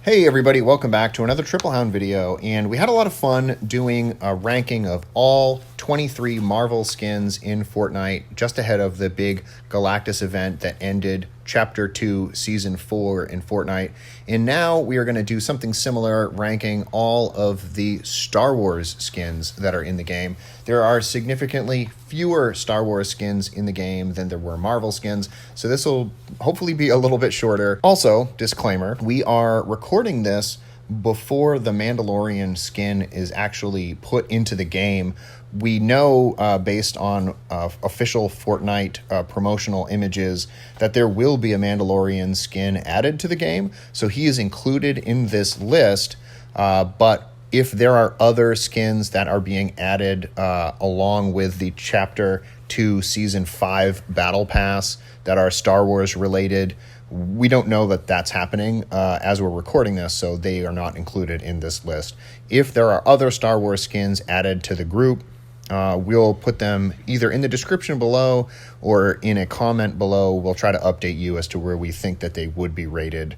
Hey everybody, welcome back to another Triple Hound video, and we had a lot of fun doing a ranking of all 23 Marvel skins in Fortnite just ahead of the big Galactus event that ended Chapter 2, Season 4 in Fortnite. And now we are going to do something similar, ranking all of the Star Wars skins that are in the game. There are significantly fewer Star Wars skins in the game than there were Marvel skins, so this will hopefully be a little bit shorter. Also, disclaimer, we are recording this before the Mandalorian skin is actually put into the game. We know, based on official Fortnite promotional images, that there will be a Mandalorian skin added to the game, so he is included in this list, but if there are other skins that are being added along with the Chapter 2 Season 5 Battle Pass that are Star Wars related, we don't know that that's happening as we're recording this, so they are not included in this list. If there are other Star Wars skins added to the group, we'll put them either in the description below or in a comment below. We'll try to update you as to where we think that they would be rated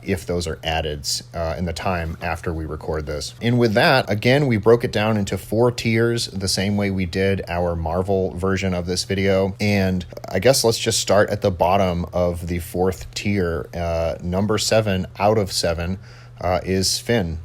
if those are added in the time after we record this. And with that, again, we broke it down into 4 tiers, the same way we did our Marvel version of this video. And I guess let's just start at the bottom of the 4th tier. Number 7 out of 7 is Finn.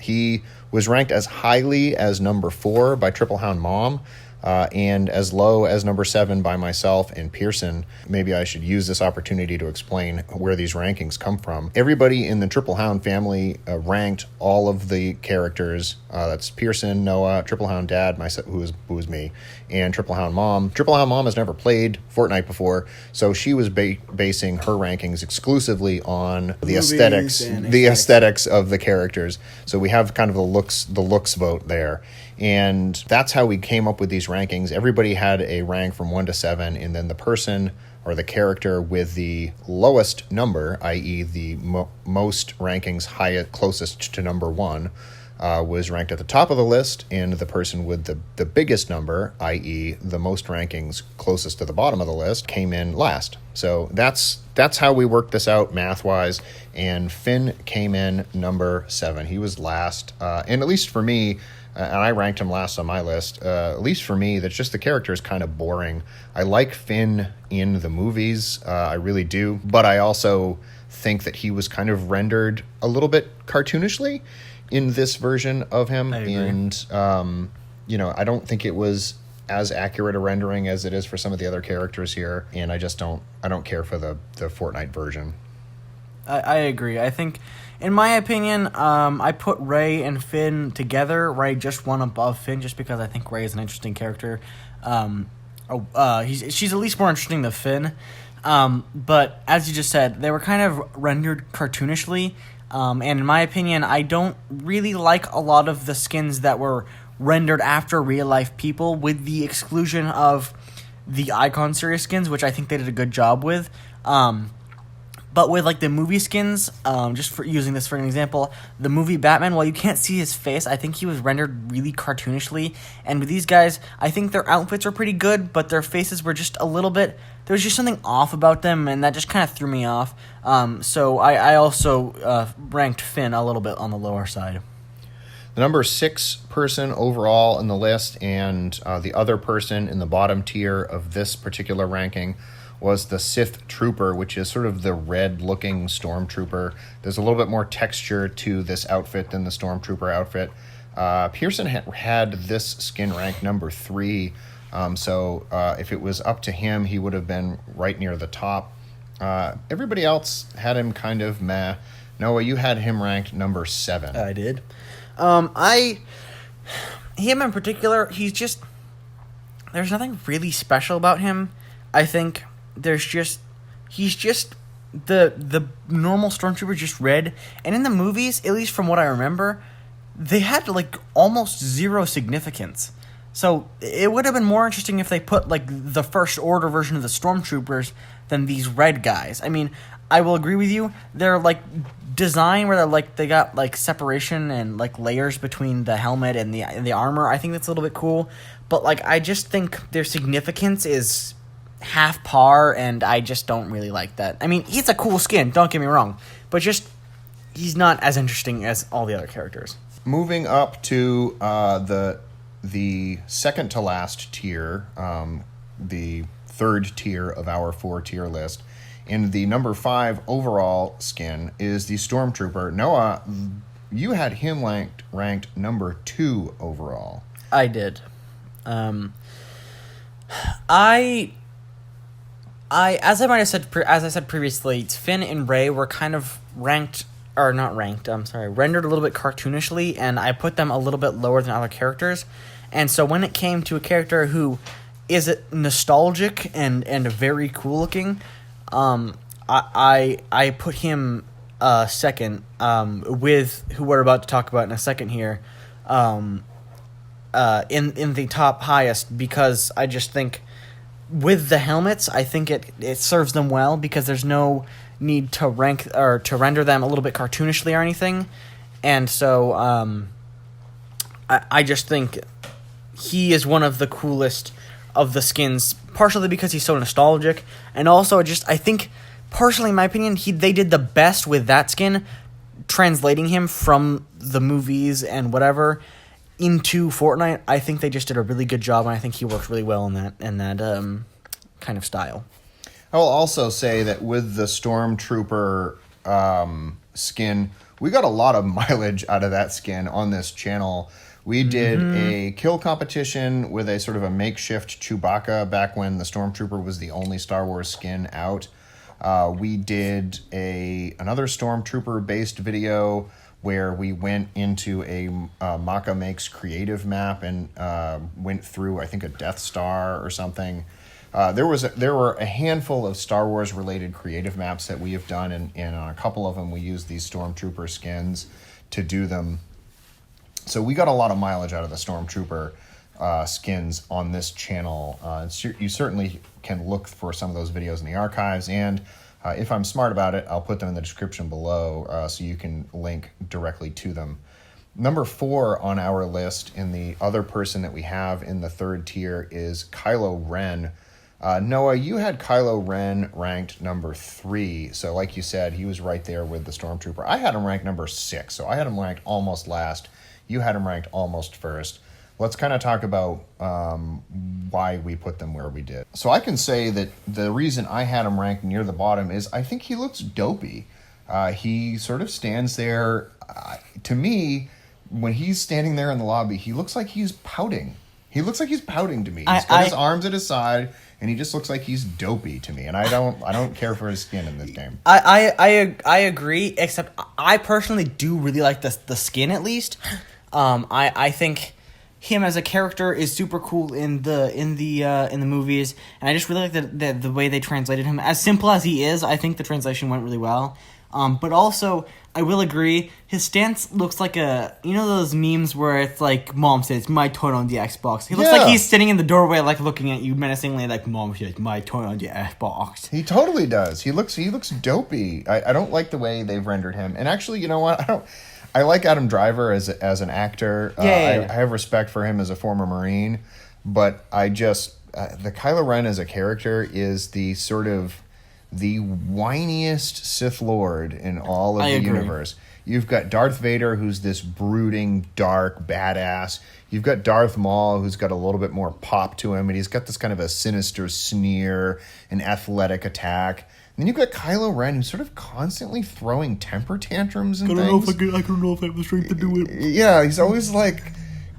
He was ranked as highly as number 4 by Triple Hound Mom, and as low as number 7 by myself and Pearson. Maybe I should use this opportunity to explain where these rankings come from. Everybody in the Triple Hound family ranked all of the characters. That's Pearson, Noah, Triple Hound Dad, myself, who was me, and Triple Hound Mom. Triple Hound Mom has never played Fortnite before, so she was basing her rankings exclusively on the aesthetics of the characters. So we have kind of the looks vote there. And that's how we came up with these rankings. Everybody had a rank from 1 to 7, and then the person or the character with the lowest number, i.e. the most rankings closest to number 1, was ranked at the top of the list, and the person with the biggest number, i.e. the most rankings closest to the bottom of the list, came in last. So that's how we worked this out math-wise, and Finn came in number 7. He was last, and at least for me, and I ranked him last on my list, at least for me, that's just the character is kind of boring. I like Finn in the movies, I really do, but I also think that he was kind of rendered a little bit cartoonishly in this version of him. And, I don't think it was as accurate a rendering as it is for some of the other characters here, and I don't care for the Fortnite version. I agree. I think, in my opinion, I put Rey and Finn together. Rey just one above Finn, just because I think Rey is an interesting character. She's at least more interesting than Finn. But as you just said, they were kind of rendered cartoonishly. And in my opinion, I don't really like a lot of the skins that were rendered after real-life people, with the exclusion of the Icon series skins, which I think they did a good job with. But with, like, the movie skins, just for using this for an example, the movie Batman, while you can't see his face, I think he was rendered really cartoonishly. And with these guys, I think their outfits were pretty good, but their faces were just a little bit... There was just something off about them, and that just kind of threw me off. So I also ranked Finn a little bit on the lower side. The number 6 person overall in the list, and the other person in the bottom tier of this particular ranking, was the Sith Trooper, which is sort of the red-looking Stormtrooper. There's a little bit more texture to this outfit than the Stormtrooper outfit. Pearson had this skin ranked number 3, so if it was up to him, he would have been right near the top. Everybody else had him kind of meh. Noah, you had him ranked number 7. I did. Him in particular, there's nothing really special about him. I think he's just the normal Stormtrooper, just red. And in the movies, at least from what I remember, they had like almost zero significance. So it would have been more interesting if they put like the First Order version of the Stormtroopers than these red guys. I mean, I will agree with you. They're like design where they got like separation and like layers between the helmet and the armor. I think that's a little bit cool. But like I just think their significance is half par, and I just don't really like that. I mean, he's a cool skin, don't get me wrong, but just he's not as interesting as all the other characters. Moving up to the second to last tier, the third tier of our 4-tier list, and the number 5 overall skin is the Stormtrooper. Noah, you had him ranked number 2 overall. I did. As I said previously, Finn and Rey were kind of rendered a little bit cartoonishly, and I put them a little bit lower than other characters. And so when it came to a character who is nostalgic and very cool looking, I put him second, with who we're about to talk about in a second here, in the top highest, because I just think with the helmets, I think it serves them well, because there's no need to rank or to render them a little bit cartoonishly or anything. And so I just think he is one of the coolest of the skins, partially because he's so nostalgic, and also I think, personally, in my opinion, they did the best with that skin, translating him from the movies and whatever into Fortnite. I think they just did a really good job, and I think he worked really well in that kind of style. I will also say that with the Stormtrooper skin, we got a lot of mileage out of that skin on this channel. We did a kill competition with a sort of a makeshift Chewbacca back when the Stormtrooper was the only Star Wars skin out. We did another Stormtrooper-based video where we went into a Maka Makes creative map and went through, I think, a Death Star or something. There were a handful of Star Wars-related creative maps that we have done, and on a couple of them we used these Stormtrooper skins to do them. So we got a lot of mileage out of the Stormtrooper skins on this channel. You certainly can look for some of those videos in the archives, and if I'm smart about it, I'll put them in the description below so you can link directly to them. Number 4 on our list, and the other person that we have in the third tier, is Kylo Ren. Noah, you had Kylo Ren ranked number 3, so like you said, he was right there with the Stormtrooper. I had him ranked number 6, so I had him ranked almost last. You had him ranked almost first. Let's kind of talk about why we put them where we did. So I can say that the reason I had him ranked near the bottom is I think he looks dopey. He sort of stands there. To me, when he's standing there in the lobby, he looks like he's pouting. He looks like he's pouting to me. He's got his arms at his side, and he just looks like he's dopey to me. And I don't care for his skin in this game. I agree, except I personally do really like the skin, at least. I think him as a character is super cool in the movies, and I just really like the way they translated him. As simple as he is, I think the translation went really well. But also, I will agree, his stance looks like those memes where it's like, Mom says, my turn on the Xbox. He looks like he's sitting in the doorway, like, looking at you menacingly, like, Mom says, my turn on the Xbox. He totally does. He looks dopey. I don't like the way they've rendered him. And actually, you know what? I like Adam Driver as an actor. I have respect for him as a former Marine, but the Kylo Ren as a character is the sort of the whiniest Sith Lord in all of the universe. You've got Darth Vader, who's this brooding, dark, badass. You've got Darth Maul, who's got a little bit more pop to him, and he's got this kind of a sinister sneer, an athletic attack. And then you've got Kylo Ren, who's sort of constantly throwing temper tantrums and things. I don't know if I have the strength to do it. Yeah, he's always like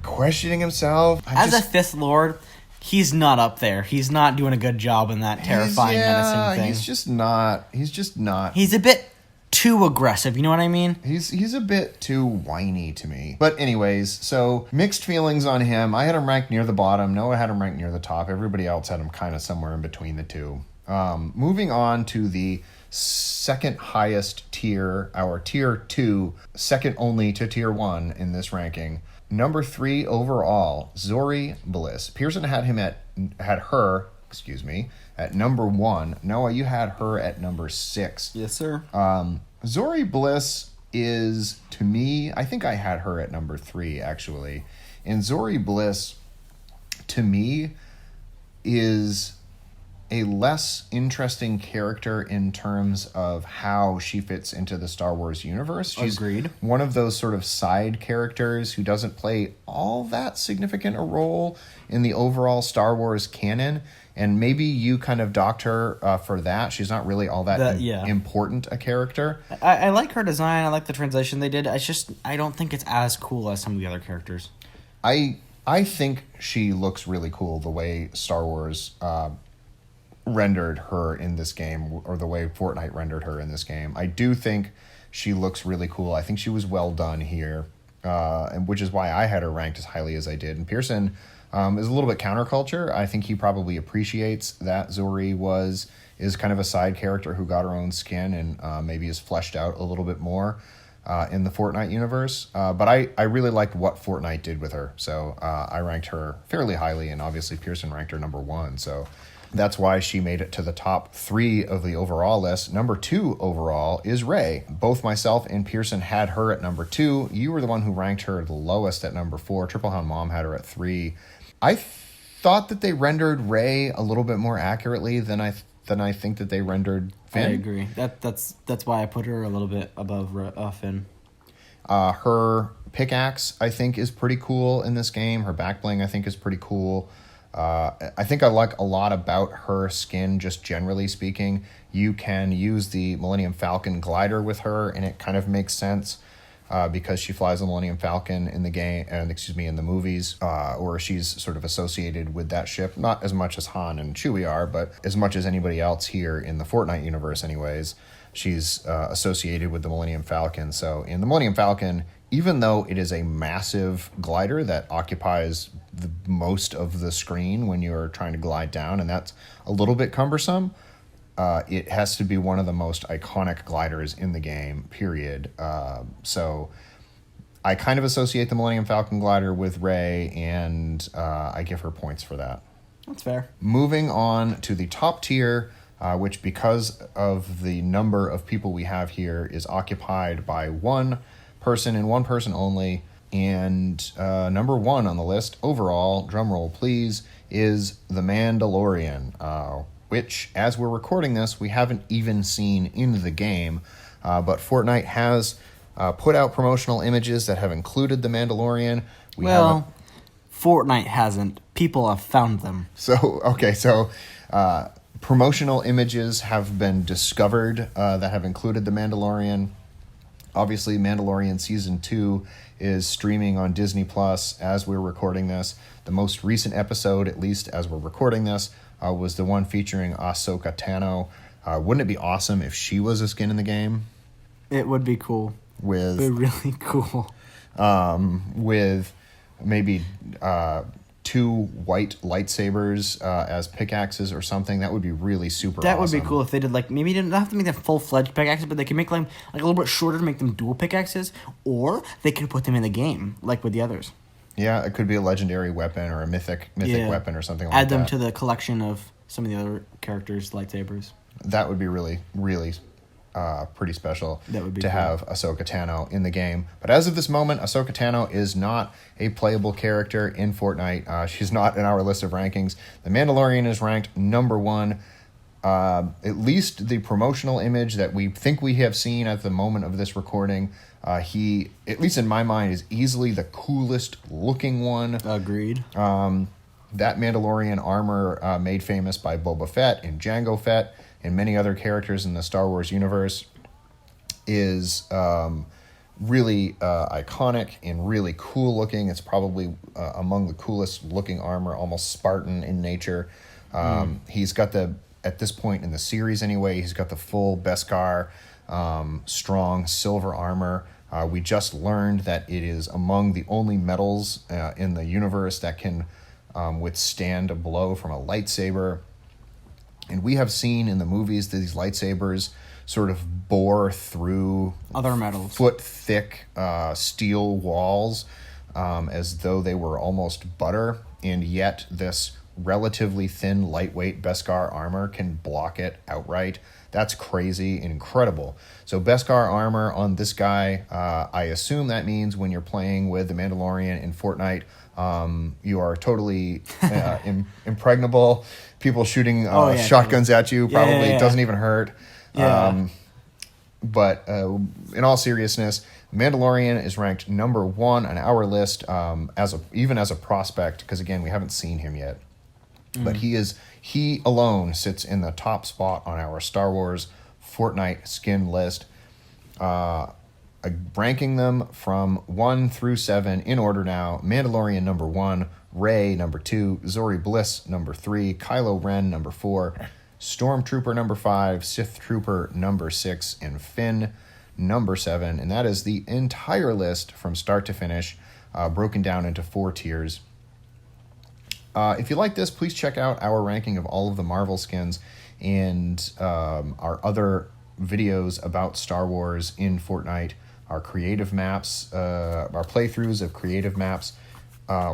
questioning himself. As a Sith Lord, he's not up there. He's not doing a good job in that terrifying, menacing thing. He's just not. He's a bit too aggressive, you know what I mean? He's a bit too whiny to me. But anyways, so mixed feelings on him. I had him ranked near the bottom. Noah had him ranked near the top. Everybody else had him kind of somewhere in between the two. Moving on to the second highest tier, our tier 2, second only to tier 1 in this ranking. Number 3 overall, Zoe Bliss. Pearson had her at number 1. Noah, you had her at number 6. Yes, sir. Zoe Bliss is, to me, I think I had her at number 3, actually. And Zoe Bliss, to me, is a less interesting character in terms of how she fits into the Star Wars universe. She's Agreed. one of those sort of side characters who doesn't play all that significant a role in the overall Star Wars canon. And maybe you kind of docked her for that. She's not really all that important a character. I like her design. I like the translation they did. I don't think it's as cool as some of the other characters. I think she looks really cool the way Star Wars rendered her in this game, or the way Fortnite rendered her in this game. I do think she looks really cool. I think she was well done here, and which is why I had her ranked as highly as I did. And Pearson is a little bit counterculture. I think he probably appreciates that Zoe is kind of a side character who got her own skin and maybe is fleshed out a little bit more in the Fortnite universe. But I really liked what Fortnite did with her, so I ranked her fairly highly, and obviously Pearson ranked her number 1, so that's why she made it to the top 3 of the overall list. Number 2 overall is Rey. Both myself and Pearson had her at number 2. You were the one who ranked her the lowest at number 4. Triple Hound Mom had her at 3. I thought that they rendered Rey a little bit more accurately than I think that they rendered Finn. I agree. That's why I put her a little bit above Finn. Her pickaxe, I think, is pretty cool in this game. Her back bling, I think, is pretty cool. I think I like a lot about her skin, just generally speaking. You can use the Millennium Falcon glider with her, and it kind of makes sense because she flies the Millennium Falcon in the game, in the movies, or she's sort of associated with that ship. Not as much as Han and Chewie are, but as much as anybody else here in the Fortnite universe, anyways. She's associated with the Millennium Falcon. So in the Millennium Falcon, even though it is a massive glider that occupies most of the screen when you're trying to glide down, and that's a little bit cumbersome, it has to be one of the most iconic gliders in the game, period. So I kind of associate the Millennium Falcon glider with Rey, and I give her points for that. That's fair. Moving on to the top tier, which, because of the number of people we have here, is occupied by one person and one person only. And number 1 on the list overall, drumroll please, is The Mandalorian, which, as we're recording this, we haven't even seen in the game. But Fortnite has put out promotional images that have included The Mandalorian. Fortnite hasn't. People have found them. So promotional images have been discovered that have included The Mandalorian. Obviously, Mandalorian Season 2 is streaming on Disney Plus as we're recording this. The most recent episode, at least as we're recording this, was the one featuring Ahsoka Tano. Wouldn't it be awesome if she was a skin in the game? It would be cool. It would be really cool. With maybe 2 white lightsabers as pickaxes or something. That would be really super awesome. That would be cool if they did, maybe they didn't have to make them full-fledged pickaxes, but they can make like a little bit shorter to make them dual pickaxes, or they could put them in the game, like with the others. Yeah, it could be a legendary weapon or a mythic weapon or something like that. Add them to the collection of some of the other characters' lightsabers. That would be really, really pretty special to have Ahsoka Tano in the game. But as of this moment, Ahsoka Tano is not a playable character in Fortnite. She's not in our list of rankings. The Mandalorian is ranked number 1. At least the promotional image that we think we have seen at the moment of this recording, he, at least in my mind, is easily the coolest looking one. Agreed. That Mandalorian armor made famous by Boba Fett and Jango Fett and many other characters in the Star Wars universe is really iconic and really cool looking. It's probably among the coolest looking armor, almost Spartan in nature. He's got at this point in the series anyway, he's got the full Beskar strong silver armor. We just learned that it is among the only metals in the universe that can withstand a blow from a lightsaber. And we have seen in the movies that these lightsabers sort of bore through other metals, foot-thick steel walls as though they were almost butter. And yet this relatively thin, lightweight Beskar armor can block it outright. That's crazy and incredible. So Beskar armor on this guy, I assume that means when you're playing with the Mandalorian in Fortnite, you are totally impregnable. People shooting shotguns at you probably doesn't even hurt. Yeah. But in all seriousness, Mandalorian is ranked number 1 on our list even as a prospect, because again, we haven't seen him yet. But he alone sits in the top spot on our Star Wars Fortnite skin list. Ranking them from 1 through 7 in order now: Mandalorian number 1, Rey number 2, Zoe Bliss number 3, Kylo Ren number 4, Stormtrooper number 5, Sith Trooper number 6, and Finn number 7. And that is the entire list from start to finish, broken down into 4 tiers. If you like this, please check out our ranking of all of the Marvel skins and our other videos about Star Wars in Fortnite, our creative maps, our playthroughs of creative maps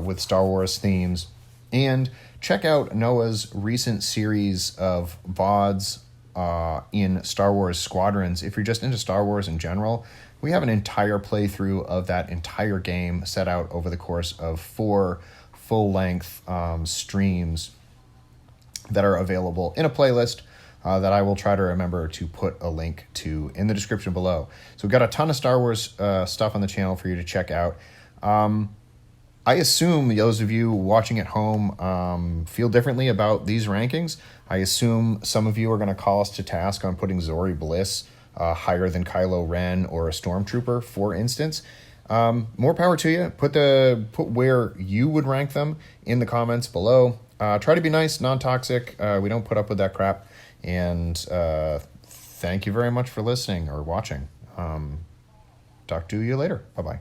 with Star Wars themes. And check out Noah's recent series of VODs in Star Wars Squadrons. If you're just into Star Wars in general, we have an entire playthrough of that entire game set out over the course of 4 full-length streams that are available in a playlist that I will try to remember to put a link to in the description below. So we've got a ton of Star Wars stuff on the channel for you to check out. I assume those of you watching at home feel differently about these rankings. I assume some of you are going to call us to task on putting Zoe Bliss higher than Kylo Ren or a Stormtrooper, for instance. More power to you. Put where you would rank them in the comments below. Try to be nice, non-toxic. We don't put up with that crap. And thank you very much for listening or watching. Talk to you later. Bye-bye.